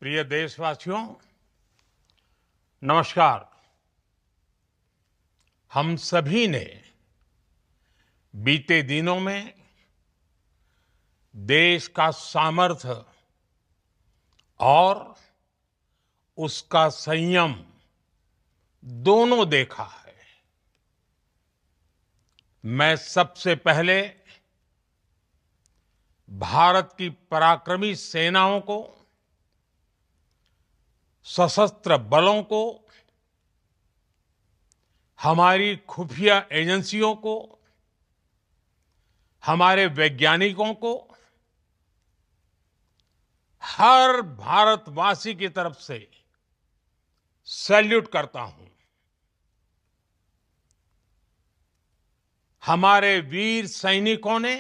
प्रिय देशवासियों, नमस्कार। हम सभी ने बीते दिनों में देश का सामर्थ्य और उसका संयम दोनों देखा है। मैं सबसे पहले भारत की पराक्रमी सेनाओं को, सशस्त्र बलों को, हमारी खुफिया एजेंसियों को, हमारे वैज्ञानिकों को, हर भारतवासी की तरफ से सैल्यूट करता हूं। हमारे वीर सैनिकों ने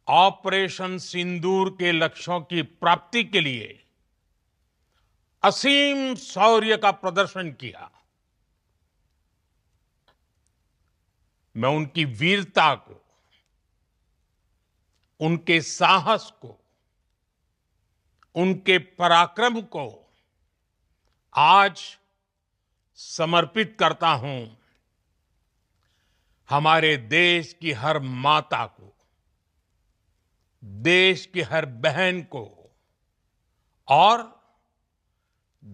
ऑपरेशन सिंदूर के लक्ष्यों की प्राप्ति के लिए असीम शौर्य का प्रदर्शन किया। मैं उनकी वीरता को, उनके साहस को, उनके पराक्रम को आज समर्पित करता हूं। हमारे देश की हर माता को, देश की हर बहन को और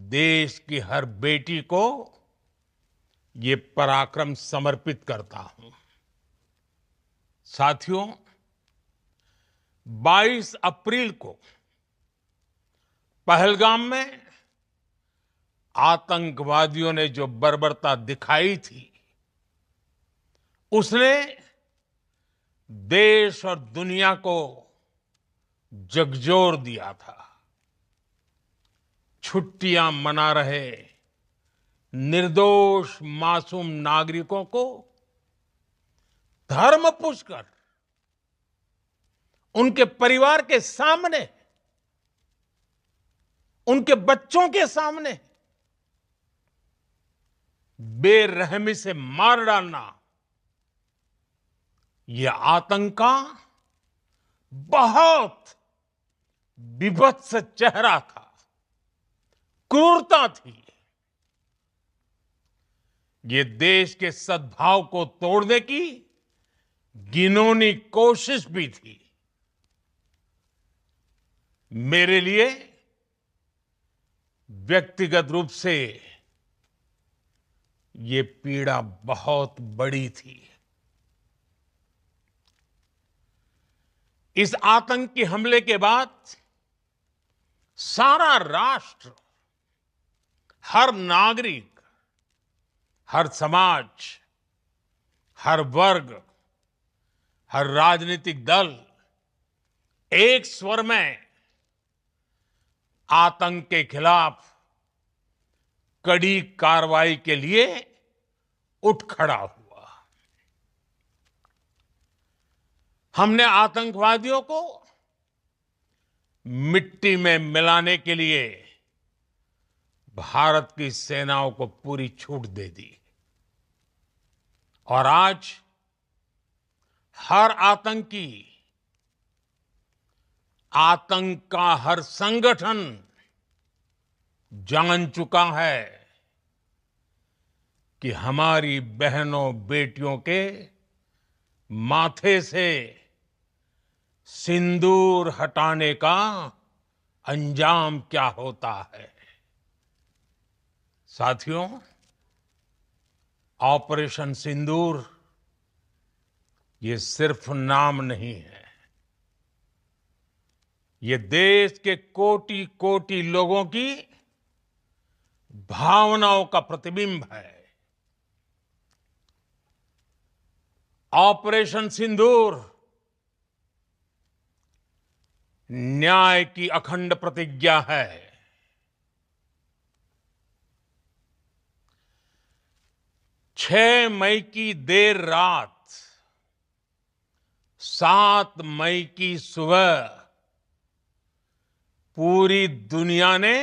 देश की हर बेटी को ये पराक्रम समर्पित करता हूं। साथियों, 22 अप्रैल को पहलगाम में आतंकवादियों ने जो बर्बरता दिखाई थी, उसने देश और दुनिया को झकझोर दिया था। छुट्टियां मना रहे निर्दोष मासूम नागरिकों को धर्म पूछकर उनके परिवार के सामने, उनके बच्चों के सामने बेरहमी से मार डालना, यह आतंक का बहुत विभत्स चेहरा था, क्रूरता थी। ये देश के सद्भाव को तोड़ने की घिनौनी कोशिश भी थी। मेरे लिए व्यक्तिगत रूप से ये पीड़ा बहुत बड़ी थी। इस आतंकी हमले के बाद सारा राष्ट्र, हर नागरिक, हर समाज, हर वर्ग, हर राजनीतिक दल एक स्वर में आतंक के खिलाफ कड़ी कार्रवाई के लिए उठ खड़ा हुआ। हमने आतंकवादियों को मिट्टी में मिलाने के लिए भारत की सेनाओं को पूरी छूट दे दी और आज हर आतंकी, आतंक का हर संगठन जान चुका है कि हमारी बहनों बेटियों के माथे से सिंदूर हटाने का अंजाम क्या होता है। साथियों, ऑपरेशन सिंदूर ये सिर्फ नाम नहीं है, ये देश के कोटि कोटि लोगों की भावनाओं का प्रतिबिंब है। ऑपरेशन सिंदूर न्याय की अखंड प्रतिज्ञा है। 6 मई की देर रात, 7 मई की सुबह पूरी दुनिया ने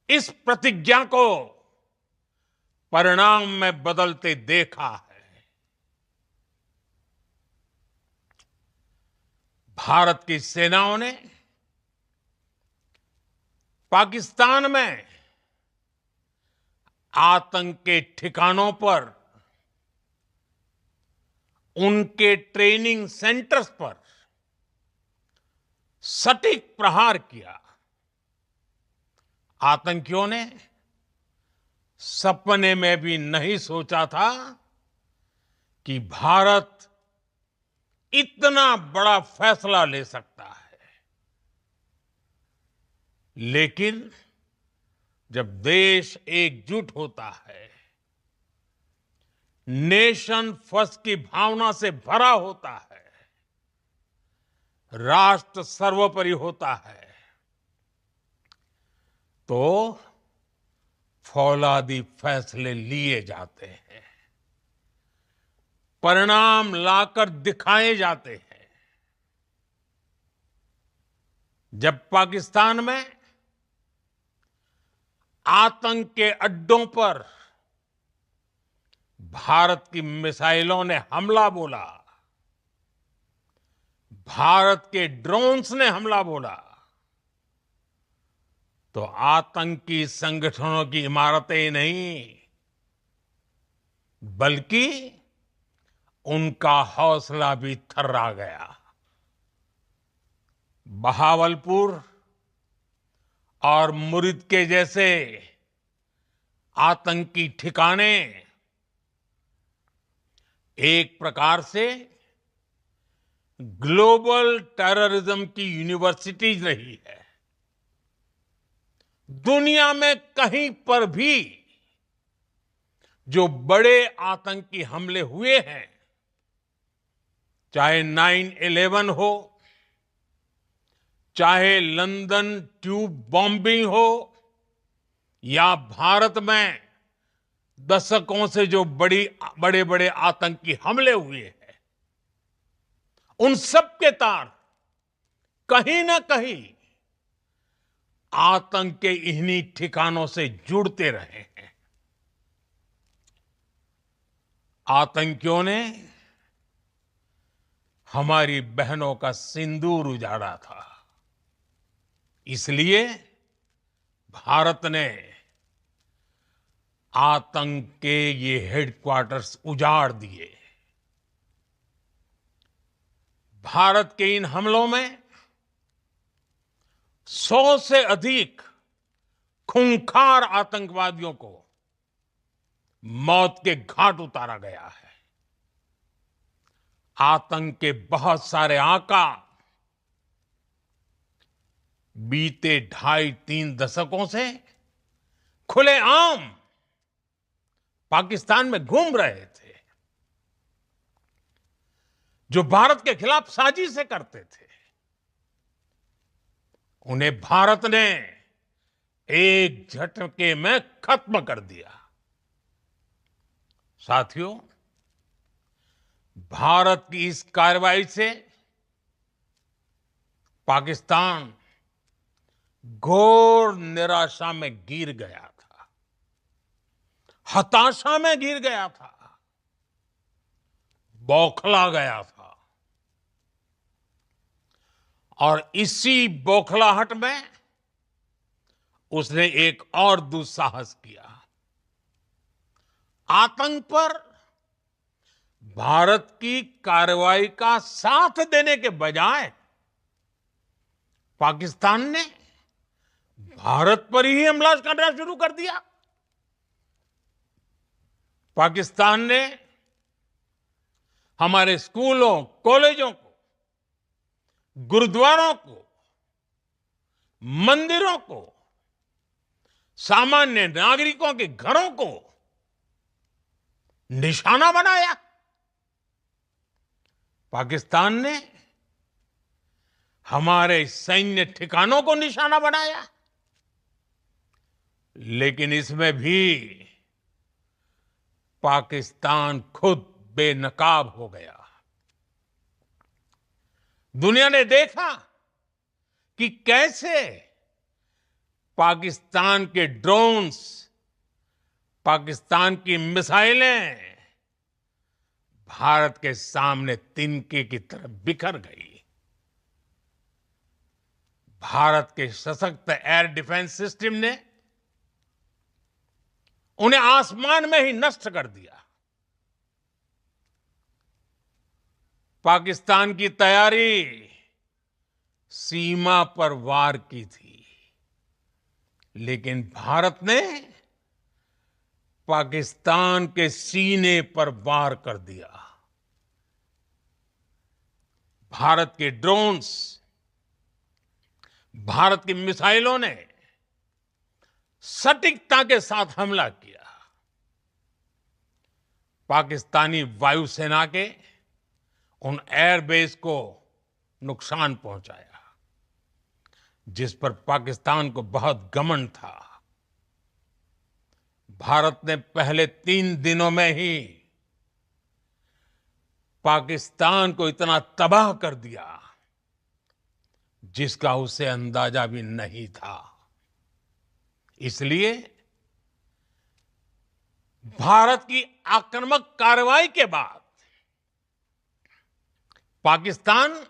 इस प्रतिज्ञा को परिणाम में बदलते देखा है। भारत की सेनाओं ने पाकिस्तान में आतंक के ठिकानों पर, उनके ट्रेनिंग सेंटर्स पर सटीक प्रहार किया। आतंकियों ने सपने में भी नहीं सोचा था कि भारत इतना बड़ा फैसला ले सकता है। लेकिन जब देश एकजुट होता है, नेशन फर्स्ट की भावना से भरा होता है, राष्ट्र सर्वोपरि होता है, तो फौलादी फैसले लिए जाते हैं, परिणाम लाकर दिखाए जाते हैं। जब पाकिस्तान में आतंक के अड्डों पर भारत की मिसाइलों ने हमला बोला, भारत के ड्रोन्स ने हमला बोला, तो आतंकी संगठनों की इमारतें नहीं, बल्कि उनका हौसला भी थर्रा गया। बहावलपुर और मुरिद के जैसे आतंकी ठिकाने एक प्रकार से ग्लोबल टेररिज्म की यूनिवर्सिटीज रही है। दुनिया में कहीं पर भी जो बड़े आतंकी हमले हुए हैं, चाहे 9/11 हो, चाहे लंदन ट्यूब बॉम्बिंग हो, या भारत में दशकों से जो बड़े बड़े आतंकी हमले हुए हैं, उन सब के तार कहीं ना कहीं आतंक के इन्हीं ठिकानों से जुड़ते रहे हैं। आतंकियों ने हमारी बहनों का सिंदूर उजाड़ा था, इसलिए भारत ने आतंक के ये हेडक्वार्टर्स उजाड़ दिए। भारत के इन हमलों में 100 से अधिक खूंखार आतंकवादियों को मौत के घाट उतारा गया है। आतंक के बहुत सारे आका बीते 2.5-3 दशकों से खुलेआम पाकिस्तान में घूम रहे थे, जो भारत के खिलाफ साजिशें करते थे। उन्हें भारत ने एक झटके में खत्म कर दिया। साथियों, भारत की इस कार्रवाई से पाकिस्तान घोर निराशा में गिर गया था, हताशा में गिर गया था, बौखला गया था। और इसी बौखलाहट में उसने एक और दुस्साहस किया। आतंक पर भारत की कार्रवाई का साथ देने के बजाय पाकिस्तान ने भारत पर ही हमला करना शुरू कर दिया। पाकिस्तान ने हमारे स्कूलों, कॉलेजों को, गुरुद्वारों को, मंदिरों को, सामान्य नागरिकों के घरों को निशाना बनाया। पाकिस्तान ने हमारे सैन्य ठिकानों को निशाना बनाया। लेकिन इसमें भी पाकिस्तान खुद बेनकाब हो गया। दुनिया ने देखा कि कैसे पाकिस्तान के ड्रोन्स, पाकिस्तान की मिसाइलें भारत के सामने तिनके की तरह बिखर गई। भारत के सशक्त एयर डिफेंस सिस्टम ने उन्हें आसमान में ही नष्ट कर दिया। पाकिस्तान की तैयारी सीमा पर वार की थी, लेकिन भारत ने पाकिस्तान के सीने पर वार कर दिया। भारत के ड्रोन्स, भारत की मिसाइलों ने सटीकता के साथ हमला किया। पाकिस्तानी वायुसेना के उन एयरबेस को नुकसान पहुंचाया, जिस पर पाकिस्तान को बहुत घमंड था। भारत ने पहले 3 दिनों में ही पाकिस्तान को इतना तबाह कर दिया जिसका उसे अंदाजा भी नहीं था। इसलिए भारत की आक्रामक कार्रवाई के बाद पाकिस्तान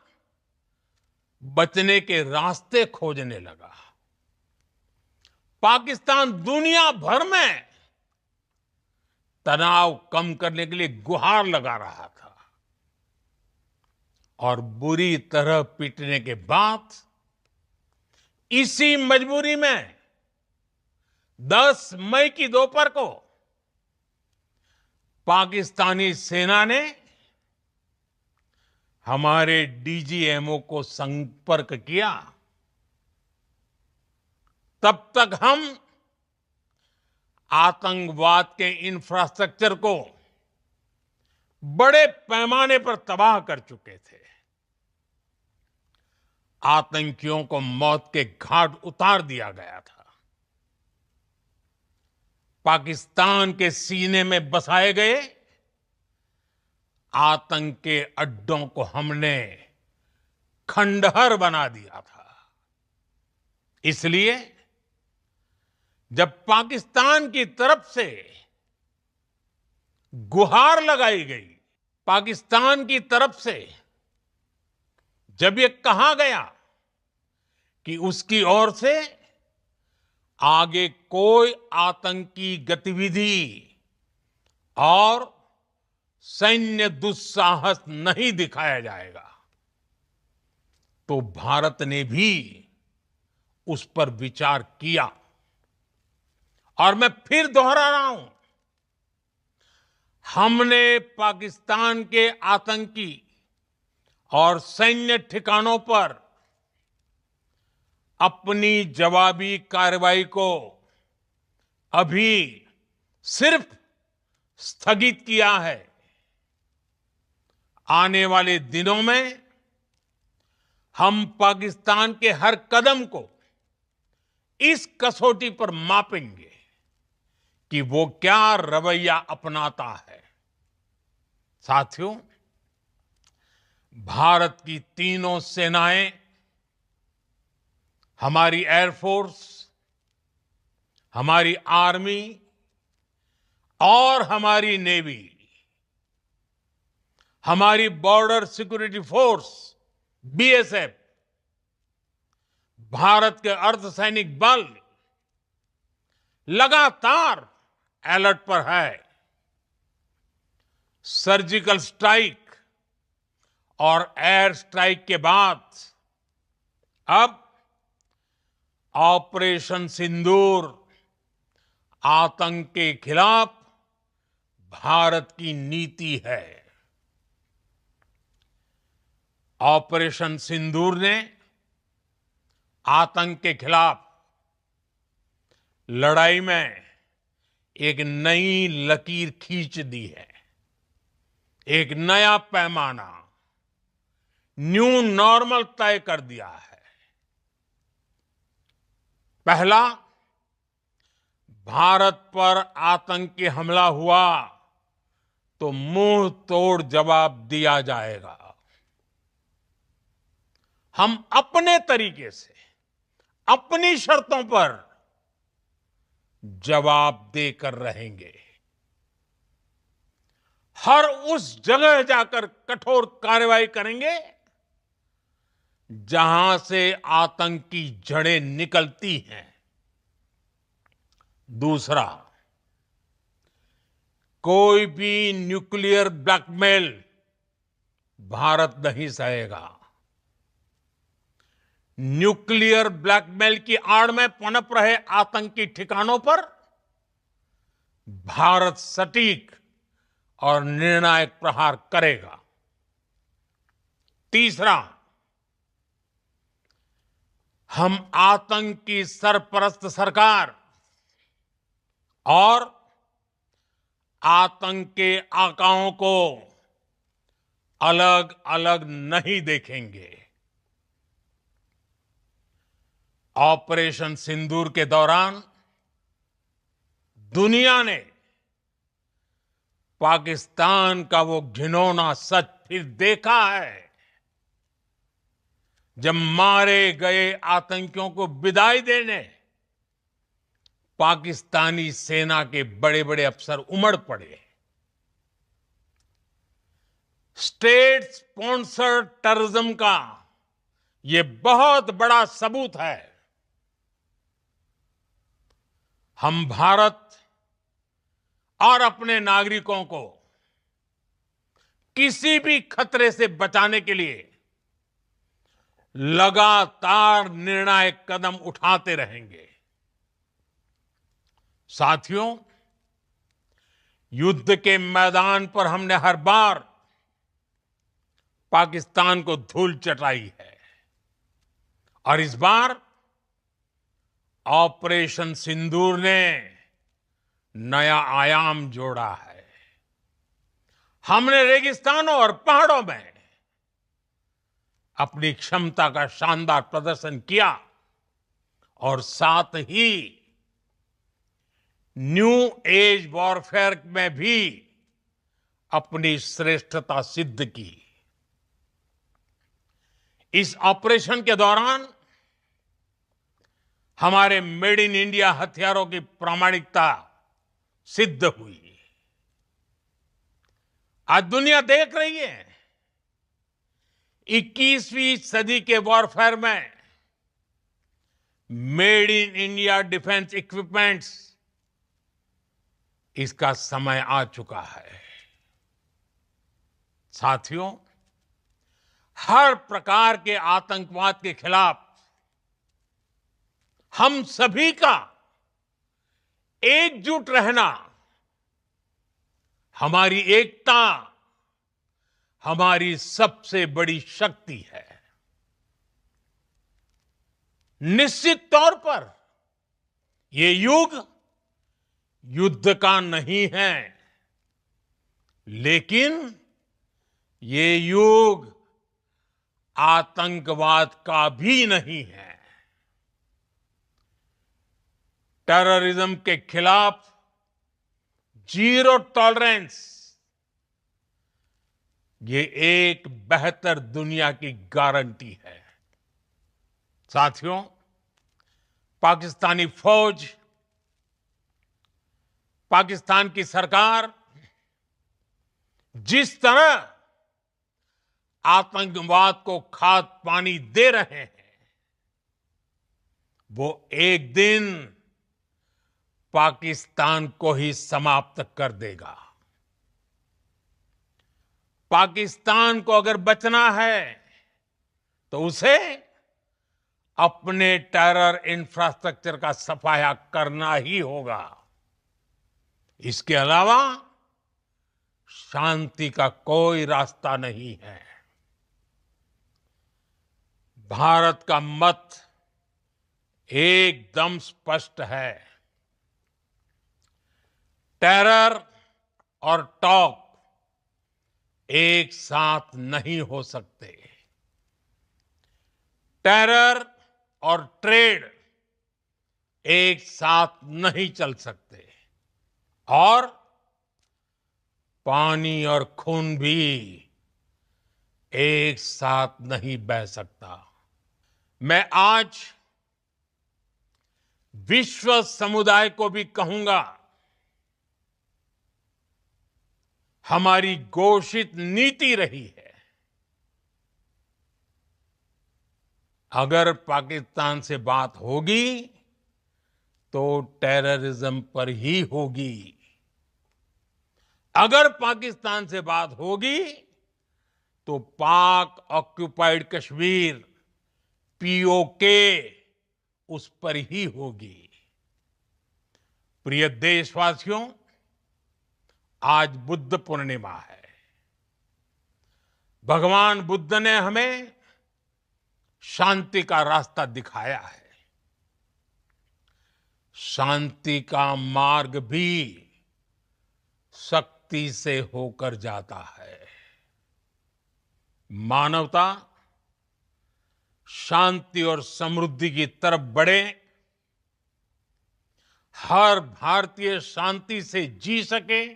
बचने के रास्ते खोजने लगा। पाकिस्तान दुनिया भर में तनाव कम करने के लिए गुहार लगा रहा था और बुरी तरह पीटने के बाद इसी मजबूरी में 10 मई की दोपहर को पाकिस्तानी सेना ने हमारे डीजीएमओ को संपर्क किया। तब तक हम आतंकवाद के इंफ्रास्ट्रक्चर को बड़े पैमाने पर तबाह कर चुके थे। आतंकियों को मौत के घाट उतार दिया गया था। पाकिस्तान के सीने में बसाए गए आतंक के अड्डों को हमने खंडहर बना दिया था। इसलिए जब पाकिस्तान की तरफ से गुहार लगाई गई, पाकिस्तान की तरफ से जब ये कहा गया कि उसकी ओर से आगे कोई आतंकी गतिविधि और सैन्य दुस्साहस नहीं दिखाया जाएगा, तो भारत ने भी उस पर विचार किया। और मैं फिर दोहरा रहा हूं, हमने पाकिस्तान के आतंकी और सैन्य ठिकानों पर अपनी जवाबी कार्रवाई को अभी सिर्फ स्थगित किया है। आने वाले दिनों में हम पाकिस्तान के हर कदम को इस कसौटी पर मापेंगे कि वो क्या रवैया अपनाता है। साथियों, भारत की तीनों सेनाएं, हमारी एयरफोर्स, हमारी आर्मी और हमारी नेवी, हमारी border security force BSF, Bharat के अर्धसैनिक बल लगातार अलर्ट पर है। सर्जिकल स्ट्राइक और एयर स्ट्राइक के बाद अब ऑपरेशन सिंदूर आतंक के खिलाफ भारत की नीति है। ऑपरेशन सिंदूर ने आतंक के खिलाफ लड़ाई में एक नई लकीर खींच दी है, एक नया पैमाना, न्यू नॉर्मल तय कर दिया है। पहला, भारत पर आतंकी हमला हुआ तो मुंह तोड़ जवाब दिया जाएगा। हम अपने तरीके से, अपनी शर्तों पर जवाब देकर रहेंगे। हर उस जगह जाकर कठोर कार्रवाई करेंगे जहां से आतंक की जड़ें निकलती हैं। दूसरा, कोई भी न्यूक्लियर ब्लैकमेल भारत नहीं सहेगा। न्यूक्लियर ब्लैकमेल की आड़ में पनप रहे आतंकी ठिकानों पर भारत सटीक और निर्णायक प्रहार करेगा। तीसरा, हम आतंक की सरपरस्त सरकार और आतंक के आकाओं को अलग अलग नहीं देखेंगे। ऑपरेशन सिंदूर के दौरान दुनिया ने पाकिस्तान का वो घिनौना सच फिर देखा है, जब मारे गए आतंकियों को विदाई देने पाकिस्तानी सेना के बड़े बड़े अफसर उमड़ पड़े। स्टेट स्पॉन्सर्ड टेररिज्म का ये बहुत बड़ा सबूत है। हम भारत और अपने नागरिकों को किसी भी खतरे से बचाने के लिए लगातार निर्णायक कदम उठाते रहेंगे। साथियों, युद्ध के मैदान पर हमने हर बार पाकिस्तान को धूल चटाई है और इस बार ऑपरेशन सिंदूर ने नया आयाम जोड़ा है। हमने रेगिस्तानों और पहाड़ों में अपनी क्षमता का शानदार प्रदर्शन किया और साथ ही न्यू एज वॉरफेयर में भी अपनी श्रेष्ठता सिद्ध की। इस ऑपरेशन के दौरान हमारे मेड इन इंडिया हथियारों की प्रामाणिकता सिद्ध हुई। आज दुनिया देख रही है 21वीं सदी के वॉरफेयर में made in India defence equipments, इसका समय आ चुका है। साथियों, हर प्रकार के आतंकवाद के खिलाफ हम सभी का एकजुट रहना, हमारी एकता हमारी सबसे बड़ी शक्ति है। निश्चित तौर पर ये युग युद्ध का नहीं है, लेकिन ये युग आतंकवाद का भी नहीं है। टेररिज्म के खिलाफ जीरो टॉलरेंस, ये एक बेहतर दुनिया की गारंटी है। साथियों, पाकिस्तानी फौज, पाकिस्तान की सरकार जिस तरह आतंकवाद को खाद पानी दे रहे हैं, वो एक दिन पाकिस्तान को ही समाप्त कर देगा। पाकिस्तान को अगर बचना है तो उसे अपने टेरर इंफ्रास्ट्रक्चर का सफाया करना ही होगा। इसके अलावा शांति का कोई रास्ता नहीं है। भारत का मत एकदम स्पष्ट है। टेरर और टॉक एक साथ नहीं हो सकते। टेरर और ट्रेड एक साथ नहीं चल सकते और पानी और खून भी एक साथ नहीं बह सकता। मैं आज विश्व समुदाय को भी कहूंगा, हमारी घोषित नीति रही है अगर पाकिस्तान से बात होगी तो टेररिज्म पर ही होगी। अगर पाकिस्तान से बात होगी तो पाक ऑक्युपाइड कश्मीर पीओके उस पर ही होगी। प्रिय देशवासियों, आज बुद्ध पूर्णिमा है। भगवान बुद्ध ने हमें शांति का रास्ता दिखाया है। शांति का मार्ग भी शक्ति से होकर जाता है। मानवता शांति और समृद्धि की तरफ बढ़े, हर भारतीय शांति से जी सके,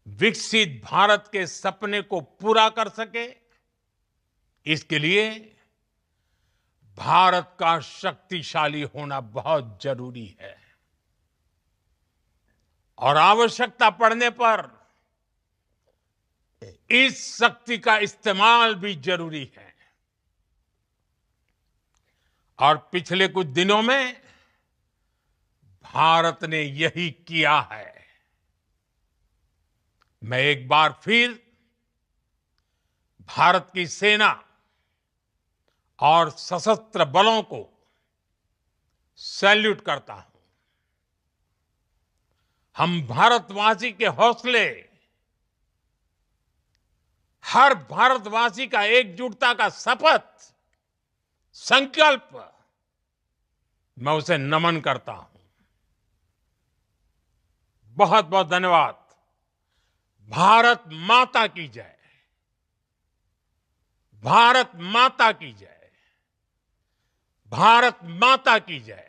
विकसित भारत के सपने को पूरा कर सके, इसके लिए भारत का शक्तिशाली होना बहुत जरूरी है। और आवश्यकता पड़ने पर इस शक्ति का इस्तेमाल भी जरूरी है। और पिछले कुछ दिनों में भारत ने यही किया है। मैं एक बार फिर भारत की सेना और सशस्त्र बलों को सैल्यूट करता हूं। हम भारतवासी के हौसले, हर भारतवासी का एकजुटता का शपथ, संकल्प, मैं उसे नमन करता हूं। बहुत बहुत धन्यवाद। भारत माता की जय। भारत माता की जय। भारत माता की जय।